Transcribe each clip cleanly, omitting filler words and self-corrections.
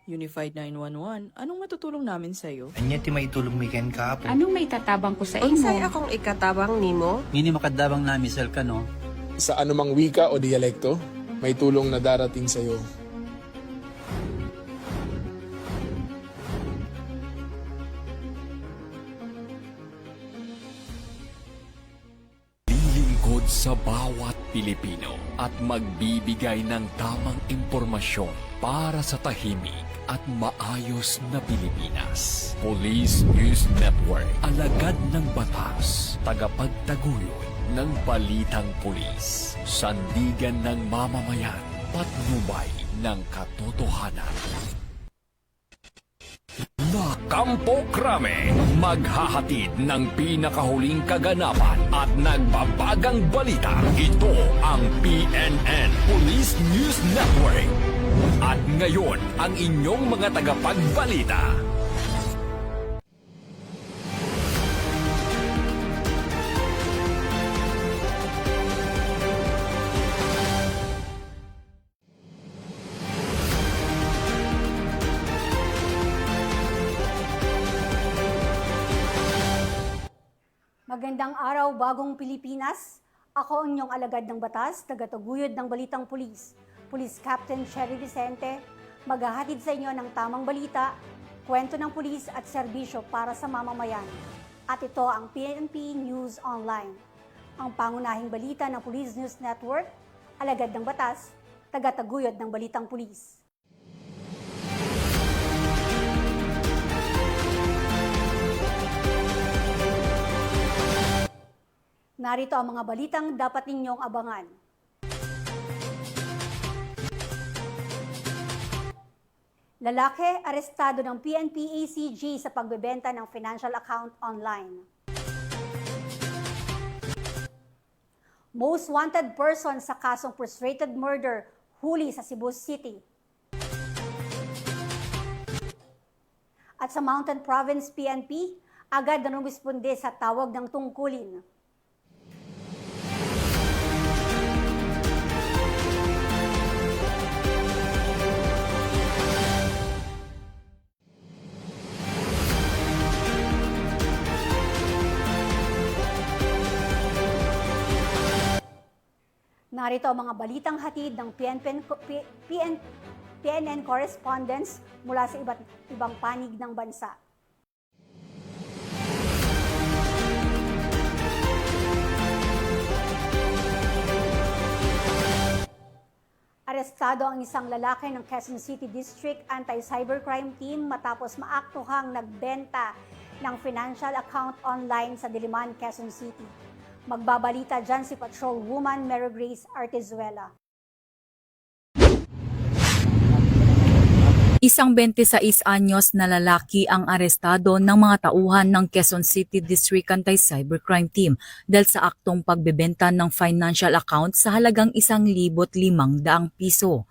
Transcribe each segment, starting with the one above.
Unified 911, anong matutulong namin sa'yo? Anya ti maitulong mi ken kahapon. Anong may tatabang ko sa Unsay imo? akong ikatabang nimo? Ngini makadabang na misal ka no. Sa anumang wika o dialekto, may tulong na darating sa iyo. Lilingkod sa bawat Pilipino at magbibigay ng tamang impormasyon para sa tahimik at maayos na Pilipinas. Police News Network, alagad ng batas, tagapagtaguyod ng balitang pulis, sandigan ng mamamayan, patnubay ng katotohanan. La Campo Crame, maghahatid ng pinakahuling kaganapan at nagbabagang balita. Ito ang PNN Police News Network. At ngayon, ang inyong mga tagapagbalita. Magandang araw, bagong Pilipinas. Ako ang inyong alagad ng batas, tagataguyod ng Balitang Pulis. Police Captain Cherry Vicente, maghahatid sa inyo ng tamang balita, kwento ng pulis at serbisyo para sa mamamayan. At ito ang PNP News Online. Ang pangunahing balita ng Police News Network, alagad ng batas, tagataguyod ng Balitang Pulis. Narito ang mga balitang dapat ninyong abangan. Lalaki arestado ng PNP ACG sa pagbebenta ng financial account online. Most wanted person sa kasong frustrated murder huli sa Cebu City. At sa Mountain Province PNP, agad na rumisponde sa tawag ng tungkulin. Narito ang mga balitang hatid ng PNN correspondents mula sa iba't ibang panig ng bansa. Arestado ang isang lalaki ng Quezon City District Anti-Cybercrime Team matapos maaktuhang nagbenta ng financial account online sa Diliman, Quezon City. Magbabalita dyan si Patrolwoman Mary Grace Artezuela. Isang 26 anyos na lalaki ang arestado ng mga tauhan ng Quezon City District Anti-Cybercrime Team dahil sa aktong pagbebenta ng financial account sa halagang 1,500 piso.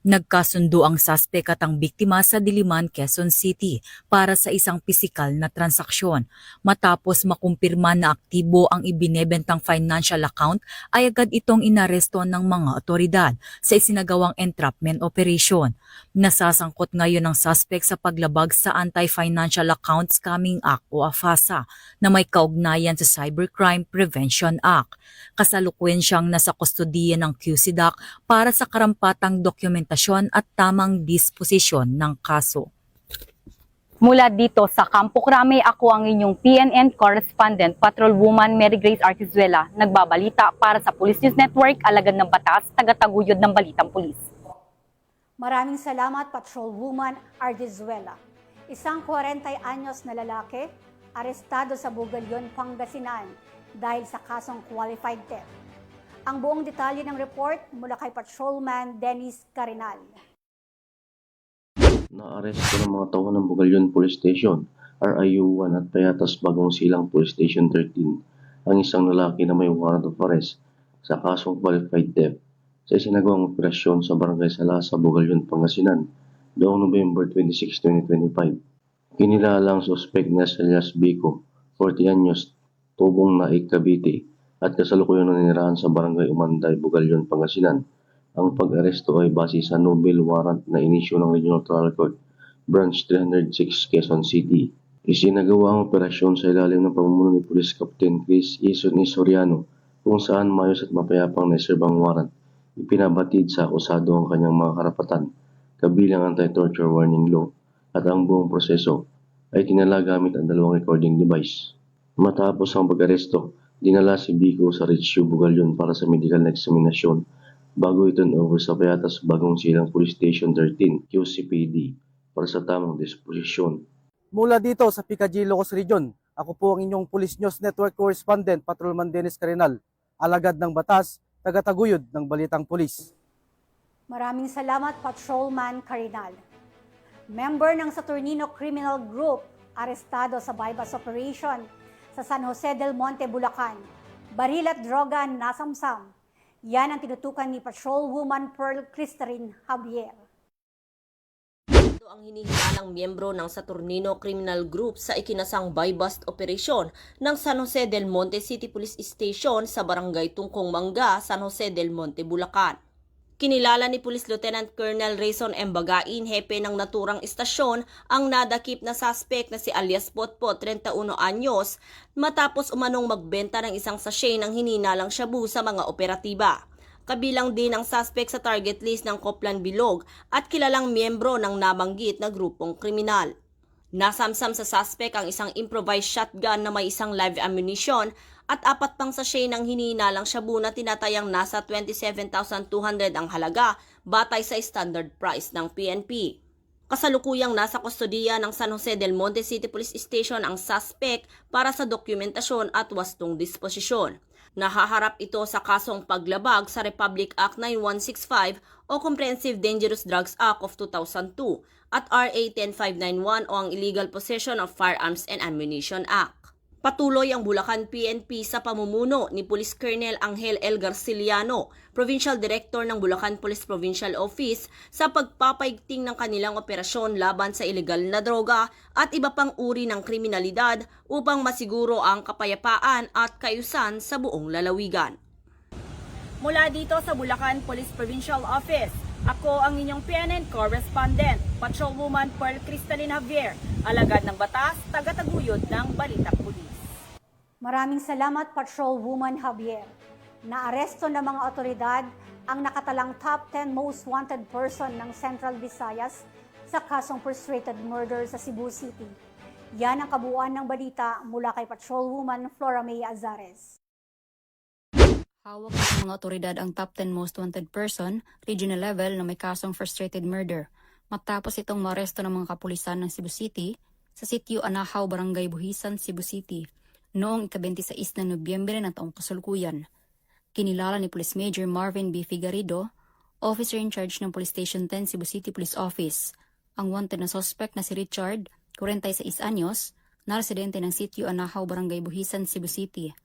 Nagkasundo ang suspect at ang biktima sa Diliman, Quezon City para sa isang pisikal na transaksyon. Matapos makumpirma na aktibo ang ibinebentang financial account ay agad itong inaresto ng mga otoridad sa isinagawang entrapment operation. Nasasangkot ngayon ang suspect sa paglabag sa Anti-Financial Account Scamming Act o AFASA na may kaugnayan sa Cybercrime Prevention Act. Kasalukuyan siyang nasa kustodiya ng QCDAC para sa karampatang dokumentasyon at tamang disposisyon ng kaso. Mula dito sa Campo Crame, ako ang inyong PNN correspondent, Patrolwoman Mary Grace Artezuela, nagbabalita para sa Police News Network, alagad ng batas, tagataguyod ng balitang pulis. Maraming salamat, Patrolwoman Artezuela. Isang 40 anyos na lalaki, arestado sa Bugalyon, Pangasinan dahil sa kasong qualified theft. Ang buong detalye ng report mula kay Patrolman Dennis Carinal. Naaresto ng mga tao ng Bugalyon Police Station, RIU 1 at Payatas Bagong Silang Police Station 13 ang isang lalaki na may warrant of arrest sa kasong qualified theft sa isinagawang operasyon sa Barangay Salasa, Bugalyon, Pangasinan noong November 26, 2025. Kinilala ang suspect na Elias Bico, 40 anyos, tubong Naik, Cavite, at kasalukuyan naninirahan sa Barangay Umanday, Bugalyon, Pangasinan. Ang pag-aresto ay base sa Nobel warrant na inisyu ng Regional Trial Court Branch 306, Quezon City. Isinagawa ang operasyon sa ilalim ng pamumuno ni Police Captain Chris Ison Soriano, kung saan maayos at mapayapang naiserbang warrant. Ipinabatid sa akusado ang kanyang mga karapatan, kabilang anti-torture warning law, at ang buong proseso ay tinala gamit ang dalawang recording device. Matapos ang pag-aresto, dinala si Biko sa Richie Bugalyon para sa medical na eksaminasyon bago ito over sa Payatas Bagong Silang Police Station 13, QCPD, para sa tamang disposisyon. Mula dito sa Picadillo, Ilocos Region, ako po ang inyong Police News Network Correspondent, Patrolman Dennis Carinal, alagad ng batas, tagataguyod ng Balitang Pulis. Maraming salamat, Patrolman Carinal. Member ng Saturnino Criminal Group, arestado sa bypass operation sa San Jose del Monte, Bulacan. Baril at droga nasamsam. Yan ang tinutukan ni Patrolwoman Pearl Crystalline Javier. Ito ang hinihingalang miyembro ng Saturnino Criminal Group sa ikinasang buy-bust operasyon ng San Jose del Monte City Police Station sa Barangay Tungkong Mangga, San Jose del Monte, Bulacan. Kinilala ni Police Lieutenant Colonel Rayson M. Bagain, hepe ng naturang istasyon, ang nadakip na suspect na si alias Potpot, 31 anyos, matapos umanong magbenta ng isang sachet ng hininalang shabu sa mga operatiba. Kabilang din ang suspect sa target list ng Coplan Bilog at kilalang miyembro ng nabanggit na grupong kriminal. Nasamsam sa suspect ang isang improvised shotgun na may isang live ammunition at 4 pang sachet ng hininalang shabu na tinatayang nasa 27,200 ang halaga batay sa standard price ng PNP. Kasalukuyang nasa kustodiya ng San Jose del Monte City Police Station ang suspect para sa dokumentasyon at wastong disposisyon. Nahaharap ito sa kasong paglabag sa Republic Act 9165 o Comprehensive Dangerous Drugs Act of 2002 at RA 10591 o ang Illegal Possession of Firearms and Ammunition Act. Patuloy ang Bulacan PNP sa pamumuno ni Police Colonel Angel L. Garciliano, Provincial Director ng Bulacan Police Provincial Office, sa pagpapaigting ng kanilang operasyon laban sa ilegal na droga at iba pang uri ng kriminalidad upang masiguro ang kapayapaan at kaayusan sa buong lalawigan. Mula dito sa Bulacan Police Provincial Office, ako ang inyong PNN Correspondent, Patrolwoman Pearl Crystalline Javier, alagad ng batas, tagataguyod ng Balitang Pulis. Maraming salamat, Patrolwoman Javier. Naaresto ng mga otoridad ang nakatalang top 10 most wanted person ng Central Visayas sa kasong frustrated murder sa Cebu City. Yan ang kabuuan ng balita mula kay Patrolwoman Flora May Azares. Hawak ng mga otoridad ang top 10 most wanted person, regional level na may kasong frustrated murder. Matapos itong maresto ng mga kapulisan ng Cebu City sa sitio Anahaw, Barangay Buhisan, Cebu City, noong ika-26 na Nobyembre ng taong kasalukuyan. Kinilala ni Police Major Marvin B. Figarido, officer in charge ng Police Station 10 Cebu City Police Office, ang wanted na suspect na si Richard, 46 anyos, na residente ng sitio Anahaw, Barangay Buhisan, Cebu City.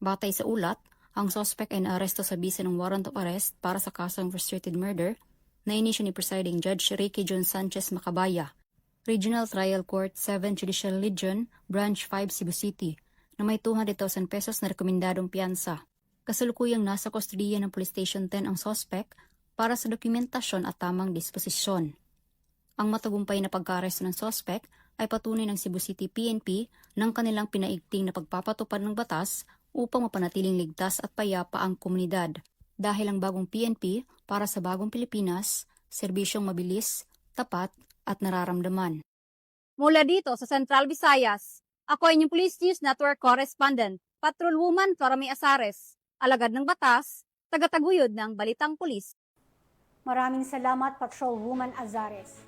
Batay sa ulat, ang suspect ay naaresto sa bisa ng warrant of arrest para sa kasong frustrated murder na inisyo ni Presiding Judge Ricky John Sanchez Macabaya, Regional Trial Court 7 Judicial Legion, Branch 5 Cebu City, na may 200,000 pesos na rekomendadong piyansa. Kasalukuyang nasa kustodiya ng Police Station 10 ang suspect para sa dokumentasyon at tamang disposisyon. Ang matagumpay na pagka-aresto ng suspect ay patunay ng Cebu City PNP ng kanilang pinaigting na pagpapatupad ng batas upang mapanatiling ligtas at payapa ang komunidad. Dahil ang bagong PNP para sa bagong Pilipinas, serbisyong mabilis, tapat at nararamdaman. Mula dito sa Central Visayas, ako ay inyong Police News Network Correspondent, Patrolwoman Flora May Azares, alagad ng batas, tagataguyod ng Balitang Pulis. Maraming salamat, Patrolwoman Azares.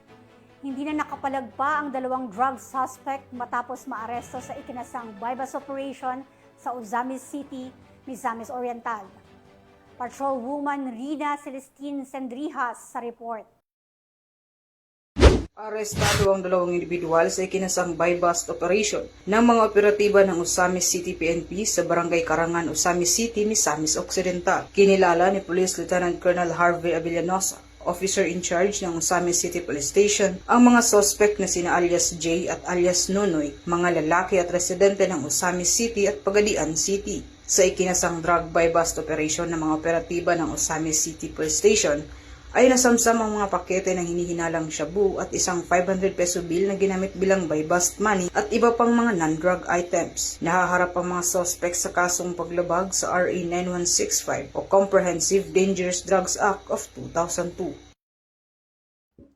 Hindi na nakapalagpa ang 2 drug suspect matapos maaresto sa ikinasang buy-bust operation sa Ozamis City, Misamis Oriental. Patrolwoman Rina Celestine Sendrijas sa report. Arestado ang 2 individual sa ikinasang buy-bust operation ng mga operatiba ng Ozamis City PNP sa Barangay Karangan, Ozamis City, Misamis Occidental. Kinilala ni Police Lieutenant Colonel Harvey Avellanosa, officer in charge ng Ozamis City Police Station, ang mga suspect na sina alias J at alias Nonoy, mga lalaki at residente ng Ozamis City at Pagadian City. Sa ikinasang drug buy-bust operation ng mga operatiba ng Ozamis City Police Station, ay nasamsam ang mga pakete ng hinihinalang shabu at isang 500 peso bill na ginamit bilang buy bust money at iba pang mga non-drug items. Nahaharap ang mga suspect sa kasong paglabag sa RA 9165 o Comprehensive Dangerous Drugs Act of 2002.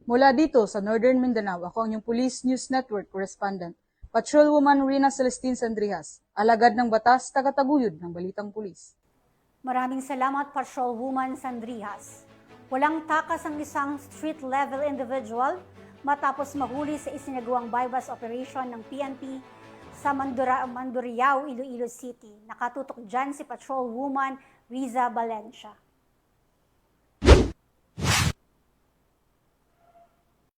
Mula dito sa Northern Mindanao, ako ang inyong Police News Network correspondent, Patrolwoman Rina Celestine Sandrihas, alagad ng batas, tagataguyod ng Balitang Pulis. Maraming salamat, Patrolwoman Sandrihas. Walang takas ang isang street-level individual matapos mahuli sa isinagawang buy-bust operation ng PNP sa Mandurriao, Iloilo City. Nakatutok dyan si Patrolwoman Riza Valencia.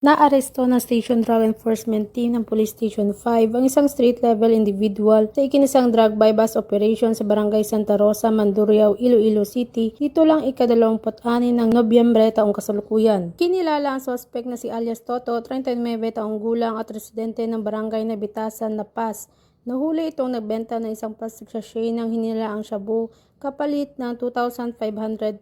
Naaresto ng Station Drug Enforcement Team ng Police Station 5 ang isang street-level individual sa ikinasang drug buy-bust operation sa Barangay Santa Rosa, Mandurriao, Iloilo City. Dito lang ika-26 ng Nobyembre taong kasalukuyan. Kinilala ang suspect na si alias Toto, 39 taong gulang at residente ng Barangay na Bitasan, La Paz. Nahuli itong nagbenta ng isang plastic sachet ng hinilaang shabu kapalit ng 2,500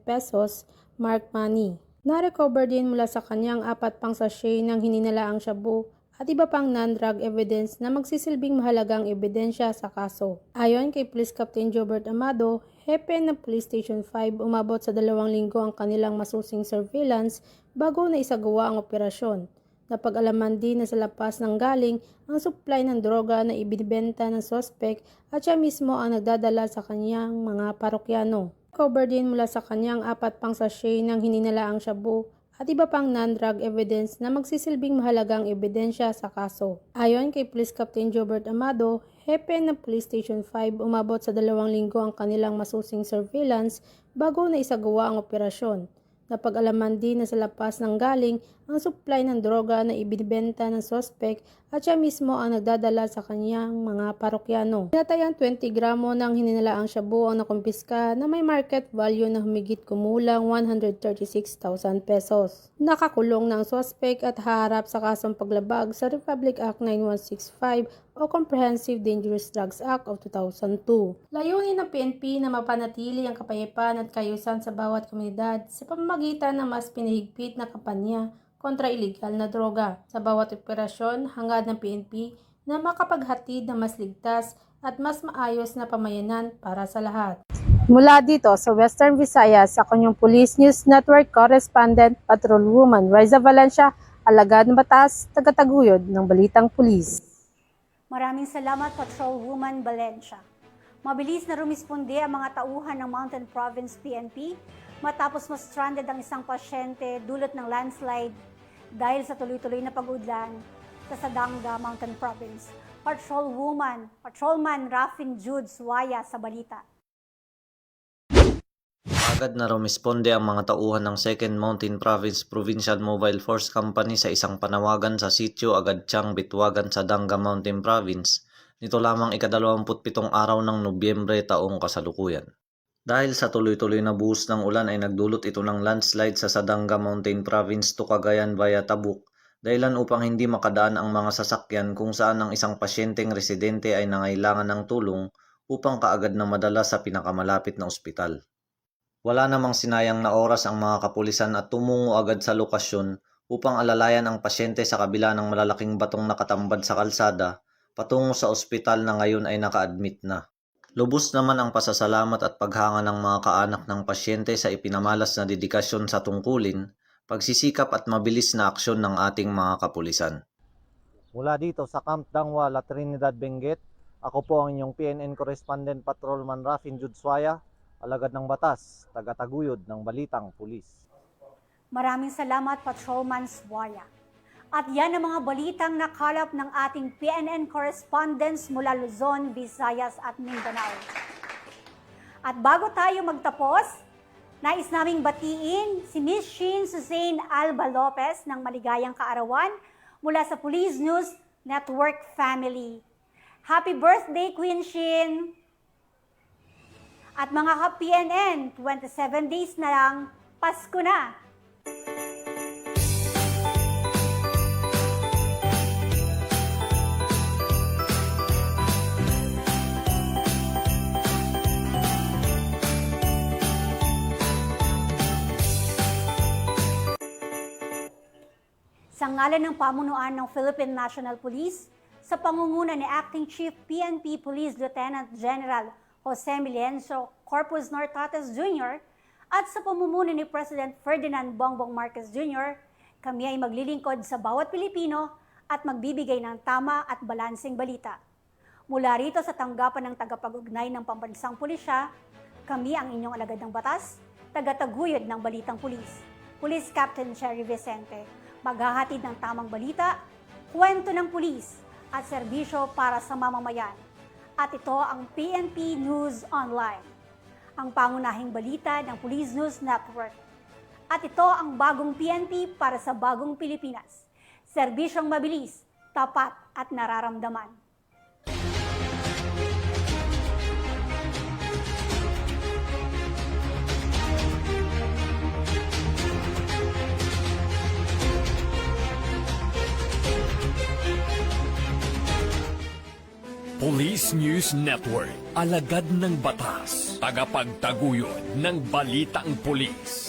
pesos marked money. Na-recover din mula sa kanyang 4 pang sachet ng hininalaang shabu at iba pang non-drug evidence na magsisilbing mahalagang ebidensya sa kaso. Ayon kay Police Captain Jobert Amado, hepe ng Police Station 5, umabot sa 2 linggo ang kanilang masusing surveillance bago na isagawa ang operasyon. Napag-alaman din na sa lapas ng galing ang supply ng droga na ibinibenta ng suspect at siya mismo ang nagdadala sa kanyang mga parokyano. Cover din mula sa kanyang 4 pang sachet ng hininalaang shabu at iba pang non-drug evidence na magsisilbing mahalagang ebidensya sa kaso. Ayon kay Police Captain Jobert Amado, hepe ng Police Station 5, umabot sa 2 linggo ang kanilang masusing surveillance bago na isagawa ang operasyon. Napag-alaman din na sa lapas ng galing ang supply ng droga na ibinibenta ng suspect at siya mismo ang nagdadala sa kanyang mga parokyano. Tinatayang 20 gramo ng hininalaang shabu ang nakumpiska na may market value na humigit kumulang 136,000 pesos. Nakakulong na ang suspect at haharap sa kasong paglabag sa Republic Act 9165 o Comprehensive Dangerous Drugs Act of 2002. Layunin ng PNP na mapanatili ang kapayapaan at kaayusan sa bawat komunidad sa pamamagitan ng mas pinahigpit na kampanya kontra ilegal na droga. Sa bawat operasyon, hangad ng PNP na makapaghatid ng mas ligtas at mas maayos na pamayanan para sa lahat. Mula dito sa Western Visayas, ako yung Police News Network correspondent, Patrolwoman Riza Valencia, alagad ng batas, tagataguyod ng Balitang Pulis. Maraming salamat, Patrolwoman Valencia. Mabilis na rumisponde ang mga tauhan ng Mountain Province PNP matapos ma-stranded ang isang pasyente dulot ng landslide dahil sa tuloy-tuloy na pag-udlan sa Sadanga Mountain Province. Patrolman Rafin Jude Suaya sa balita. Agad na rumisponde ang mga tauhan ng 2nd Mountain Province Provincial Mobile Force Company sa isang panawagan sa sitio Agadchang, Bitwagan sa Danga Mountain Province. Nito lamang ika-27 araw ng Nobyembre taong kasalukuyan. Dahil sa tuloy-tuloy na buhos ng ulan ay nagdulot ito ng landslide sa Sadanga Mountain Province to Cagayan via Tabuk, dahilan upang hindi makadaan ang mga sasakyan kung saan ang isang pasyenteng residente ay nangailangan ng tulong upang kaagad na madala sa pinakamalapit na ospital. Wala namang sinayang na oras ang mga kapulisan at tumungo agad sa lokasyon upang alalayan ang pasyente sa kabila ng malalaking batong nakatambad sa kalsada patungo sa ospital na ngayon ay naka-admit na. Lubos naman ang pasasalamat at paghanga ng mga kaanak ng pasyente sa ipinamalas na dedikasyon sa tungkulin, pagsisikap at mabilis na aksyon ng ating mga kapulisan. Mula dito sa Camp Dangwa, La Trinidad, Benguet, ako po ang inyong PNN Correspondent Patrolman Rafin Jude Suaya, alagad ng batas, tagataguyod ng Balitang Pulis. Maraming salamat, Patrolman Suaya. At yan ang mga balitang nakalap ng ating PNN correspondents mula Luzon, Visayas at Mindanao. At bago tayo magtapos, nais naming batiin si Miss Shin Suzanne Alba Lopez ng maligayang kaarawan mula sa Police News Network family. Happy birthday, Queen Shin! At mga ka-PNN, 27 days na lang, Pasko na! Sa ngalan ng pamunuan ng Philippine National Police, sa pangunguna ni Acting Chief PNP Police Lieutenant General Jose Milencio Corpus Nortates Jr. at sa pamumuno ni President Ferdinand Bongbong Marcos Jr., kami ay maglilingkod sa bawat Pilipino at magbibigay ng tama at balanseng balita. Mula rito sa tanggapan ng tagapag-ugnay ng pambansang pulisya, kami ang inyong alagad ng batas, tagataguyod ng Balitang Pulis, Police Captain Cherry Vicente, maghahatid ng tamang balita, kwento ng pulis at serbisyo para sa mamamayan. At ito ang PNP News Online, ang pangunahing balita ng Police News Network. At ito ang bagong PNP para sa bagong Pilipinas. Serbisyong mabilis, tapat at nararamdaman. Police News Network, alagad ng batas, tagapagtaguyod ng balitang pulis.